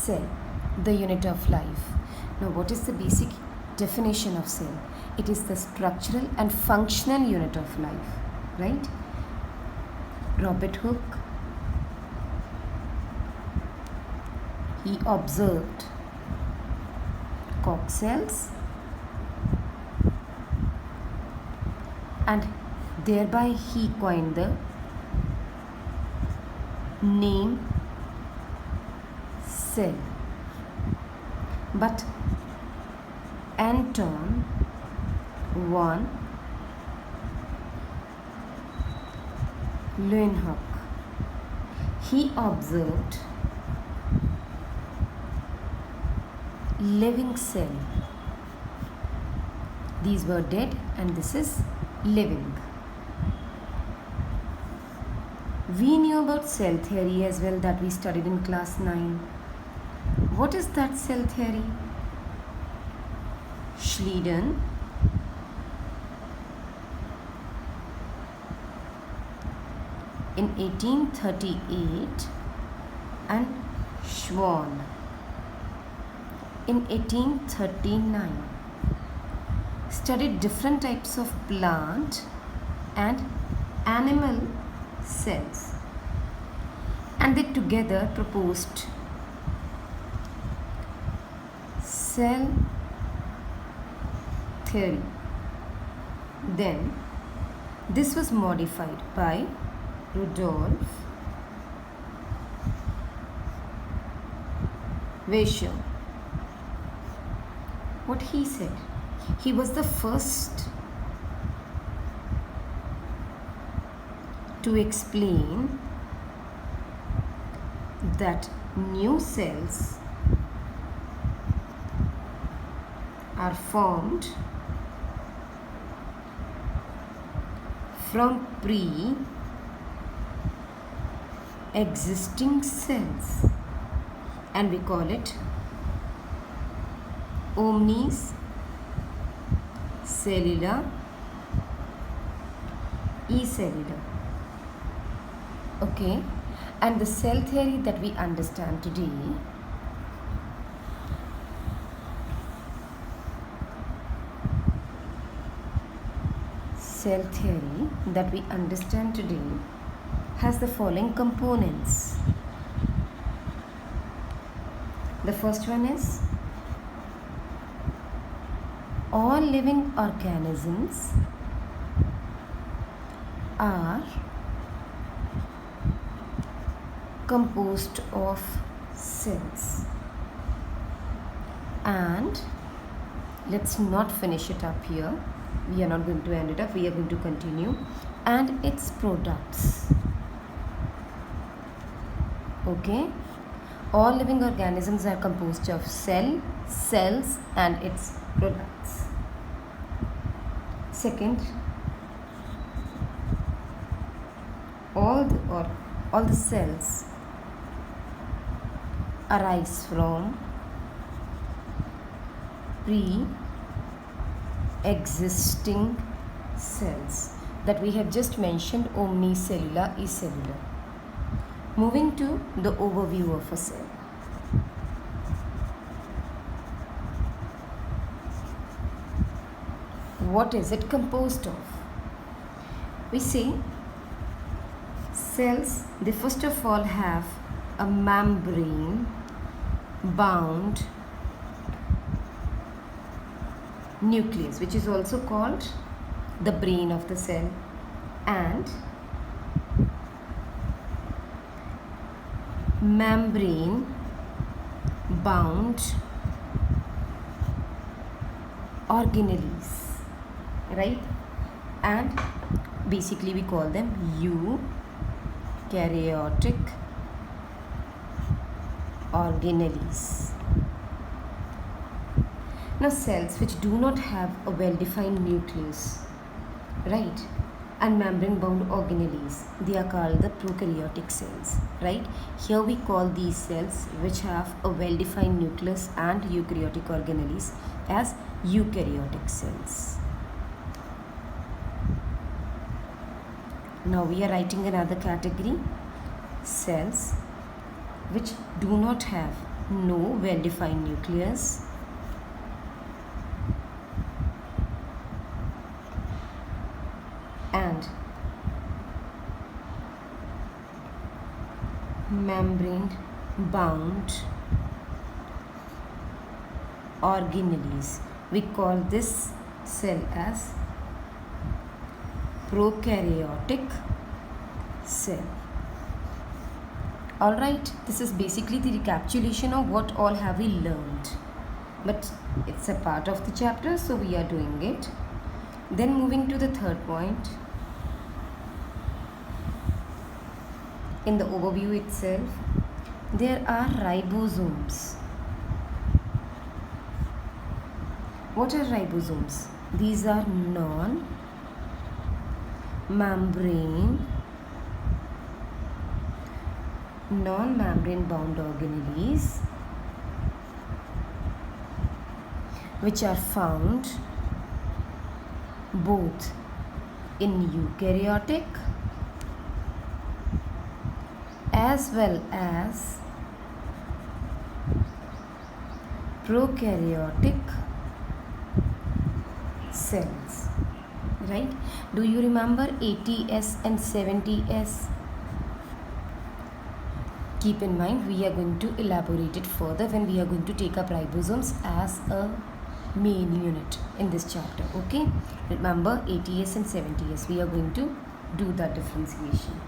cell, the unit of life. Now, what is the basic definition of cell? It is the structural and functional unit of life, right? Robert Hooke, he observed Koch cells and thereby he coined the name cell. But Anton von Leeuwenhoek, he observed living cell. These were dead and this is living. We knew about cell theory as well, that we studied in class 9. What is that cell theory? Schleiden in 1838 and Schwann in 1839 studied different types of plant and animal cells, and they together proposed cell theory. Then this was modified by Rudolf Virchow. What he said, he was the first to explain that new cells are formed from pre-existing cells, and we call it omnicellular, acellular. Okay, and the cell theory that we understand today has the following components. The first one is all living organisms are composed of cells. And let's not finish it up here. We are not going to end it up. We are going to continue. And its products. Okay. All living organisms are composed of cells and its products. Second, all the cells arise from pre-existing cells that we have just mentioned, omnicellular, acellular. Moving to the overview of a cell. What is it composed of? We say cells, they first of all have a membrane bound nucleus, which is also called the brain of the cell, and membrane bound organelles, right? And basically we call them eukaryotic organelles. Now cells which do not have a well-defined nucleus, right, and membrane bound organelles, they are called the prokaryotic cells, right? Here we call these cells which have a well-defined nucleus and eukaryotic organelles as eukaryotic cells. Now we are writing another category, cells which do not have no well-defined nucleus. And membrane bound organelles. We call this cell as prokaryotic cell. Alright, this is basically the recapitulation of what all have we learned, but it's a part of the chapter, so we are doing it. Then moving to the third point. In the overview itself, there are ribosomes. What are ribosomes? These are non-membrane bound organelles which are found both in eukaryotic as well as prokaryotic cells, right? Do you remember 80S and 70S? Keep in mind, we are going to elaborate it further when we are going to take up ribosomes as a main unit in this chapter. Okay, remember 80S and 70S, we are going to do that differentiation.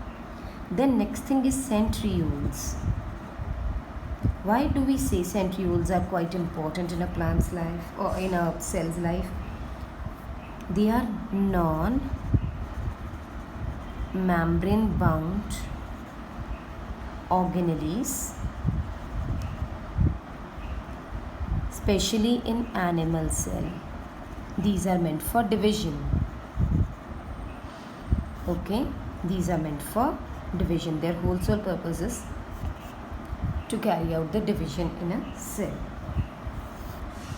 Then next thing is centrioles. Why do we say centrioles are quite important in a plant's life or in a cell's life? They are non-membrane bound organelles, especially in animal cell. These are meant for division. Okay, these are meant for division. Their whole sole purpose is to carry out the division in a cell.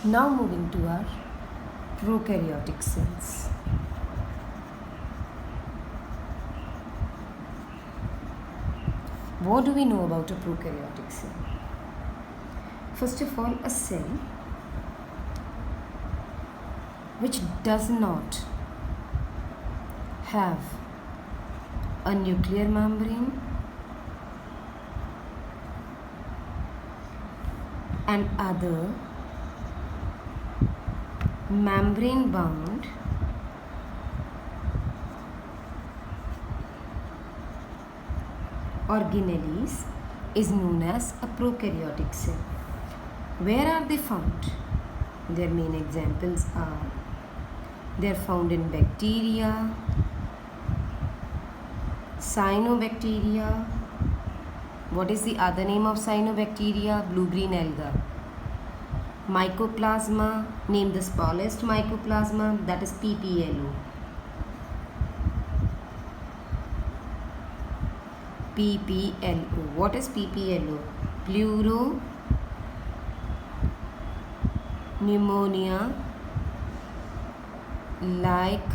Now moving to our prokaryotic cells. What do we know about a prokaryotic cell? First of all, a cell which does not have a nuclear membrane and other membrane bound organelles is known as a prokaryotic cell. Where are they found? Their main examples are, they are found in bacteria, cyanobacteria. What is the other name of cyanobacteria? Blue-green alga. Mycoplasma, name the smallest mycoplasma, that is PPLO. PPLO. What is PPLO? Pleuro pneumonia like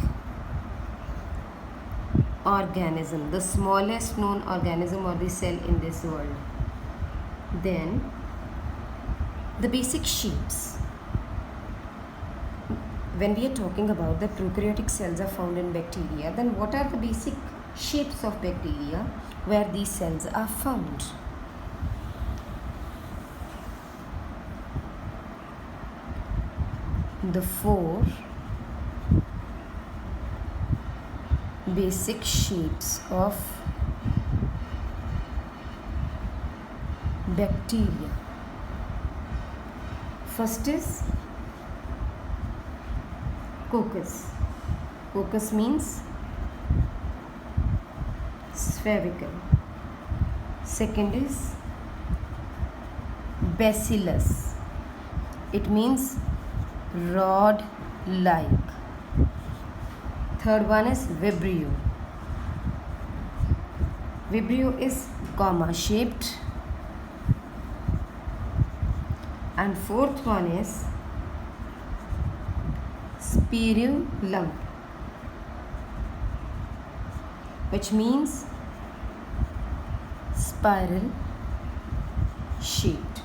organism, the smallest known organism or the cell in this world. Then the basic shapes. When we are talking about the prokaryotic cells are found in bacteria, then what are the basic shapes of bacteria where these cells are found? The four basic shapes of bacteria. First is coccus. Coccus means spherical. Second is bacillus. It means rod like. Third one is vibrio. Vibrio is comma shaped. And fourth one is spirillum, which means spiral shaped.